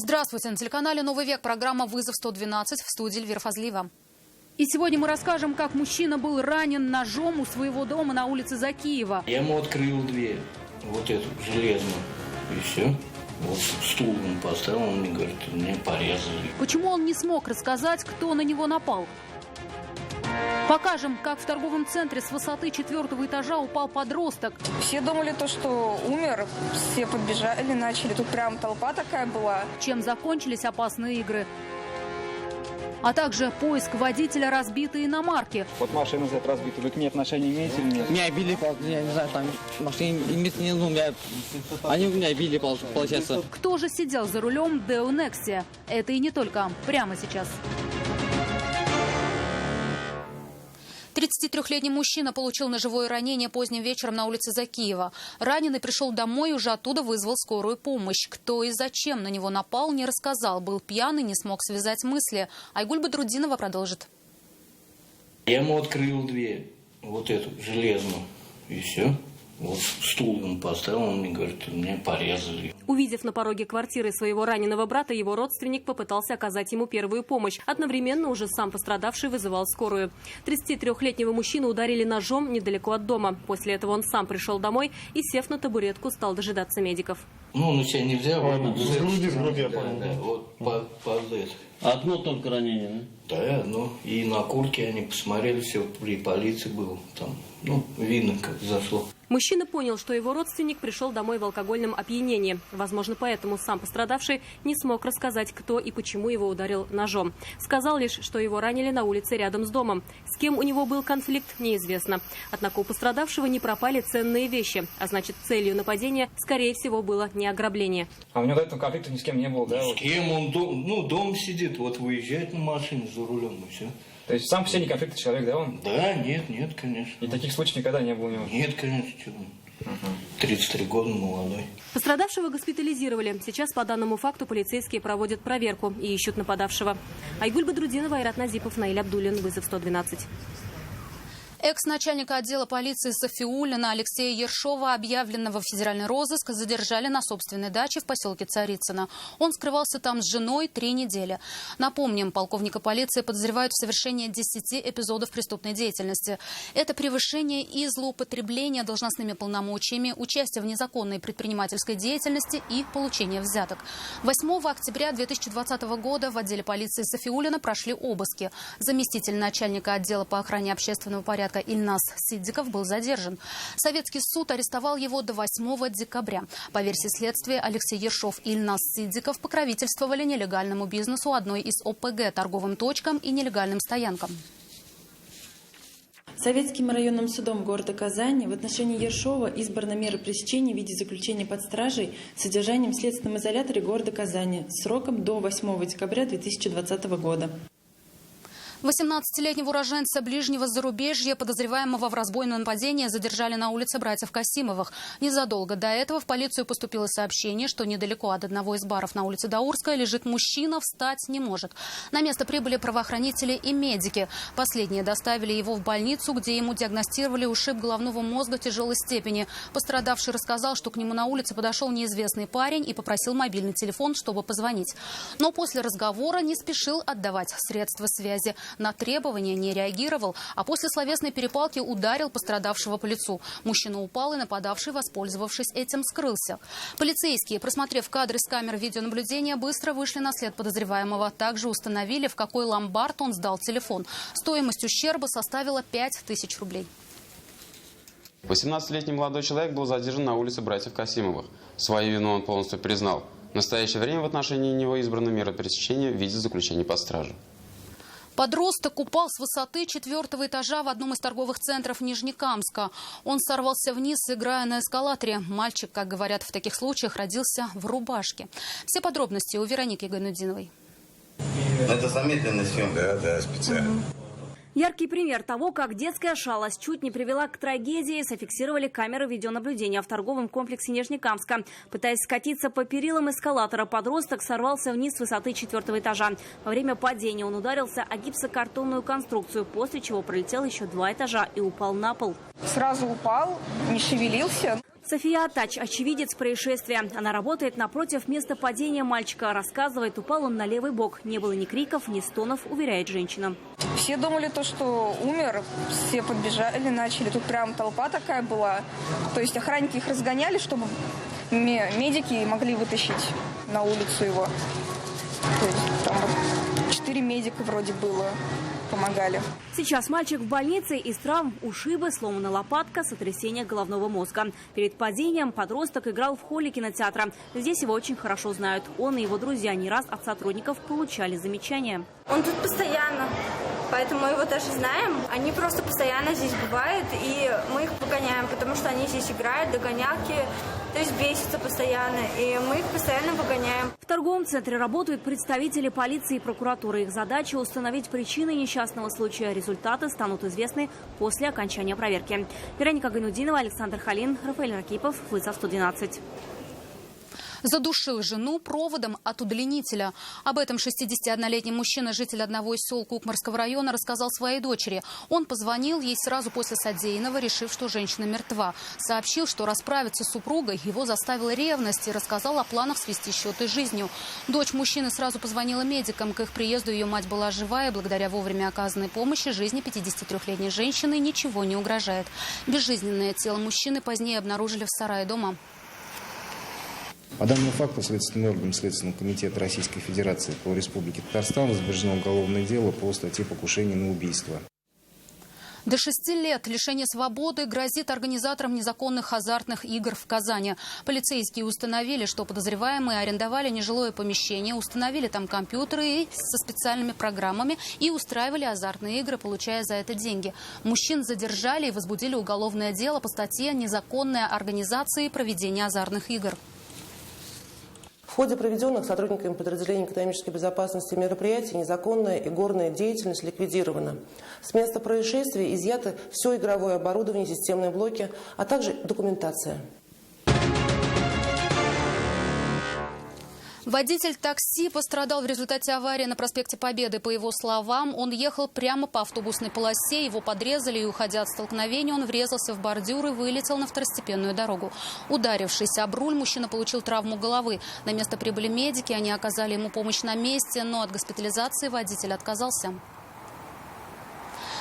Здравствуйте. На телеканале «Новый век» программа «Вызов 112» в студии Эльвира Фазлиева. И сегодня мы расскажем, как мужчина был ранен ножом у своего дома на улице Закиева. Я ему открыл дверь, вот эту железную, и все. Вот стул он поставил, он мне говорит, меня порезали. Почему он не смог рассказать, кто на него напал? Покажем, как в торговом центре с высоты 4-го этажа упал подросток. Все думали, что умер, все подбежали, начали. Тут прям толпа такая была. Чем закончились опасные игры. А также поиск водителя разбитой иномарки. Вот машина за это разбита, вы к ней отношения имеете или нет? Меня били, я не знаю, там машины, они меня били, получается. Кто же сидел за рулем Део Nexia? Это и не только. Прямо сейчас. 33-летний мужчина получил ножевое ранение поздним вечером на улице Закиева. Раненый пришел домой и уже оттуда вызвал скорую помощь. Кто и зачем на него напал, не рассказал. Был пьяный, не смог связать мысли. Айгуль Бадрудинова продолжит. Я ему открыл дверь, вот эту железную, и все. Вот стул он поставил, он мне говорит, меня порезали. Увидев на пороге квартиры своего раненого брата, его родственник попытался оказать ему первую помощь. Одновременно уже сам пострадавший вызывал скорую. 33-летнего мужчину ударили ножом недалеко от дома. После этого он сам пришел домой и, сев на табуретку, стал дожидаться медиков. Ну, на себя нельзя. С груди, я понял. Да, вот по Z. Одно только ранение, да? Да, ну, и на куртке они посмотрели, все при полиции было. Там, ну, видно, как зашло. Мужчина понял, что его родственник пришел домой в алкогольном опьянении. Возможно, поэтому сам пострадавший не смог рассказать, кто и почему его ударил ножом. Сказал лишь, что его ранили на улице рядом с домом. С кем у него был конфликт, неизвестно. Однако у пострадавшего не пропали ценные вещи. А значит, целью нападения, скорее всего, было не ограбление. А у него до этого конфликта ни с кем не было, да? С кем он дома сидит, вот выезжает на машине за рулем и все. То есть сам по себе не конфликтный человек, да, он? Да, нет, конечно. И таких случаев никогда не было у него? Нет, конечно, что 33 года, молодой. Пострадавшего госпитализировали. Сейчас по данному факту полицейские проводят проверку и ищут нападавшего. Айгуль Бадрудинова, Айрат Назипов, Наиль Абдуллин, Вызов 112. Экс-начальника отдела полиции Сафиуллина Алексея Ершова, объявленного в федеральный розыск, задержали на собственной даче в поселке Царицыно. Он скрывался там с женой 3 недели. Напомним, полковника полиции подозревают в совершении 10 эпизодов преступной деятельности. Это превышение и злоупотребление должностными полномочиями, участие в незаконной предпринимательской деятельности и получение взяток. 8 октября 2020 года в отделе полиции Сафиуллина прошли обыски. Заместитель начальника отдела по охране общественного порядка Ильназ Сиддиков был задержан. Советский суд арестовал его до 8 декабря. По версии следствия, Алексей Ершов и Ильназ Сиддиков покровительствовали нелегальному бизнесу одной из ОПГ, торговым точкам и нелегальным стоянкам. Советским районным судом города Казани в отношении Ершова избрана мера пресечения в виде заключения под стражей с содержанием в следственном изоляторе города Казани сроком до 8 декабря 2020 года. 18-летнего уроженца ближнего зарубежья, подозреваемого в разбойном нападении, задержали на улице братьев Касимовых. Незадолго до этого в полицию поступило сообщение, что недалеко от одного из баров на улице Даурская лежит мужчина, встать не может. На место прибыли правоохранители и медики. Последние доставили его в больницу, где ему диагностировали ушиб головного мозга тяжелой степени. Пострадавший рассказал, что к нему на улице подошел неизвестный парень и попросил мобильный телефон, чтобы позвонить. Но после разговора не спешил отдавать средства связи. На требования не реагировал, а после словесной перепалки ударил пострадавшего по лицу. Мужчина упал, и нападавший, воспользовавшись этим, скрылся. Полицейские, просмотрев кадры с камер видеонаблюдения, быстро вышли на след подозреваемого. Также установили, в какой ломбард он сдал телефон. Стоимость ущерба составила 5000 рублей. 18-летний молодой человек был задержан на улице братьев Касимовых. Свою вину он полностью признал. В настоящее время в отношении него избрана мера пресечения в виде заключения под стражу. Подросток упал с высоты 4-го этажа в одном из торговых центров Нижнекамска. Он сорвался вниз, играя на эскалаторе. Мальчик, как говорят в таких случаях, родился в рубашке. Все подробности у Вероники Гайнудиновой. Это замедленная съемка, да, специально. Яркий пример того, как детская шалость чуть не привела к трагедии, зафиксировали камеры видеонаблюдения в торговом комплексе Нижнекамска. Пытаясь скатиться по перилам эскалатора, подросток сорвался вниз с высоты 4-го этажа. Во время падения он ударился о гипсокартонную конструкцию, после чего пролетел еще 2 этажа и упал на пол. Сразу упал, не шевелился. София Атач – очевидец происшествия. Она работает напротив места падения мальчика. Рассказывает, упал он на левый бок. Не было ни криков, ни стонов, уверяет женщина. Все думали, что умер, все подбежали, начали. Тут прям толпа такая была. То есть охранники их разгоняли, чтобы медики могли вытащить на улицу его. То есть там 4 медика вроде было. Помогали. Сейчас мальчик в больнице, из травм ушибы, сломана лопатка, сотрясение головного мозга. Перед падением подросток играл в холле кинотеатра. Здесь его очень хорошо знают. Он и его друзья не раз от сотрудников получали замечания. Он тут постоянно, поэтому мы его даже знаем. Они просто постоянно здесь бывают, и мы их выгоняем, потому что они здесь играют, догонялки, то есть бесятся постоянно, и мы их постоянно выгоняем. В торговом центре работают представители полиции и прокуратуры. Их задача – установить причины несчастного случая. Результаты станут известны после окончания проверки. Вероника Гайнудинова, Александр Халин, Рафаэль Ракипов, Вызов 112. Задушил жену проводом от удлинителя. Об этом 61-летний мужчина, житель одного из сел Кукмарского района, рассказал своей дочери. Он позвонил ей сразу после содеянного, решив, что женщина мертва. Сообщил, что расправиться с супругой его заставила ревность, и рассказал о планах свести счеты с жизнью. Дочь мужчины сразу позвонила медикам. К их приезду ее мать была жива, и благодаря вовремя оказанной помощи жизни 53-летней женщины ничего не угрожает. Безжизненное тело мужчины позднее обнаружили в сарае дома. По данному факту Следственный орган Следственного комитета Российской Федерации по Республике Татарстан возбуждено уголовное дело по статье покушения на убийство. До 6 лет лишения свободы грозит организаторам незаконных азартных игр в Казани. Полицейские установили, что подозреваемые арендовали нежилое помещение, установили там компьютеры со специальными программами и устраивали азартные игры, получая за это деньги. Мужчин задержали и возбудили уголовное дело по статье «Незаконная организация и проведение азартных игр». В ходе проведенных сотрудниками подразделения экономической безопасности мероприятий незаконная игорная деятельность ликвидирована. С места происшествия изъято все игровое оборудование, системные блоки, а также документация. Водитель такси пострадал в результате аварии на проспекте Победы. По его словам, он ехал прямо по автобусной полосе, его подрезали, и, уходя от столкновения, он врезался в бордюр и вылетел на второстепенную дорогу. Ударившись об руль, мужчина получил травму головы. На место прибыли медики, они оказали ему помощь на месте, но от госпитализации водитель отказался.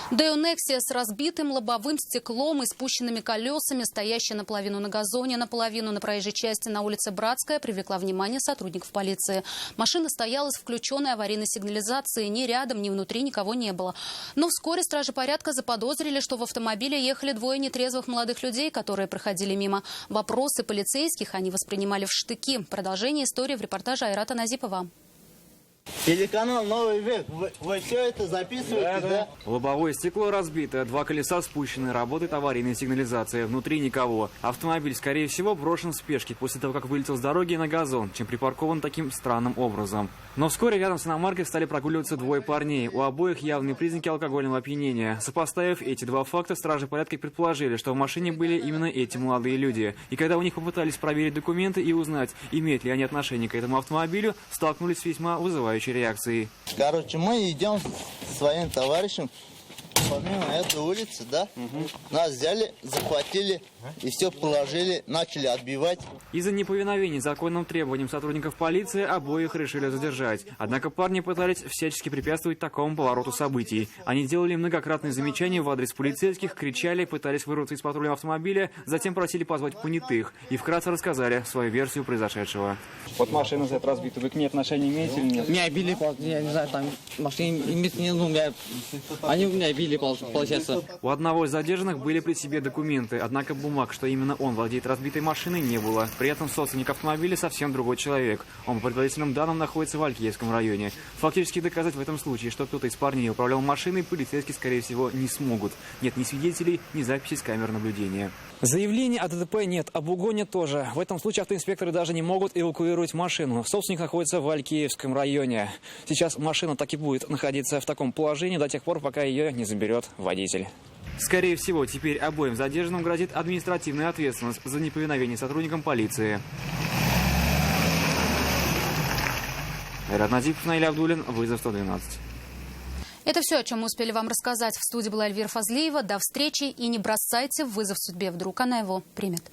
Деонексия с разбитым лобовым стеклом и спущенными колесами, стоящая наполовину на газоне, наполовину на проезжей части на улице Братская, привлекла внимание сотрудников полиции. Машина стояла с включенной аварийной сигнализацией. Ни рядом, ни внутри никого не было. Но вскоре стражи порядка заподозрили, что в автомобиле ехали двое нетрезвых молодых людей, которые проходили мимо. Вопросы полицейских они воспринимали в штыки. Продолжение истории в репортаже Айрата Назипова. Телеканал «Новый век». Вы все это записываете, да? Лобовое стекло разбито, 2 колеса спущены, работает аварийная сигнализация, внутри никого. Автомобиль, скорее всего, брошен в спешке после того, как вылетел с дороги на газон, чем припаркован таким странным образом. Но вскоре рядом с иномаркой стали прогуливаться двое парней. У обоих явные признаки алкогольного опьянения. Сопоставив эти два факта, стражи порядка предположили, что в машине были именно эти молодые люди. И когда у них попытались проверить документы и узнать, имеют ли они отношение к этому автомобилю, столкнулись с весьма вызывающей реакцией. Короче, мы идем с своим товарищем помимо этой улицы, да? Нас взяли, захватили и все положили, начали отбивать. Из-за неповиновения законным требованиям сотрудников полиции обоих решили задержать. Однако парни пытались всячески препятствовать такому повороту событий. Они делали многократные замечания в адрес полицейских, кричали, пытались вырваться из патрульного автомобиля, затем просили позвать понятых и вкратце рассказали свою версию произошедшего. Вот машина за это разбита. Вы к ней отношение имеете или нет? Меня били, я не знаю, там машины, они меня били, получается. У одного из задержанных были при себе документы, однако бумаг, что именно он владеет разбитой машиной, не было. При этом собственник автомобиля совсем другой человек. Он, по предварительным данным, находится в Алькеевском районе. Фактически доказать в этом случае, что кто-то из парней управлял машиной, полицейские, скорее всего, не смогут. Нет ни свидетелей, ни записи с камер наблюдения. Заявления о ДТП нет, об угоне тоже. В этом случае автоинспекторы даже не могут эвакуировать машину. Собственник находится в Алькеевском районе. Сейчас машина так и будет находиться в таком положении до тех пор, пока ее не заберет водитель. Скорее всего, теперь обоим задержанным грозит административная ответственность за неповиновение сотрудникам полиции. Айрат Назипов, Наиль Абдуллин, Вызов 112. Это все, о чем мы успели вам рассказать. В студии была Эльвира Фазлиева. До встречи и не бросайте вызов судьбе, вдруг она его примет.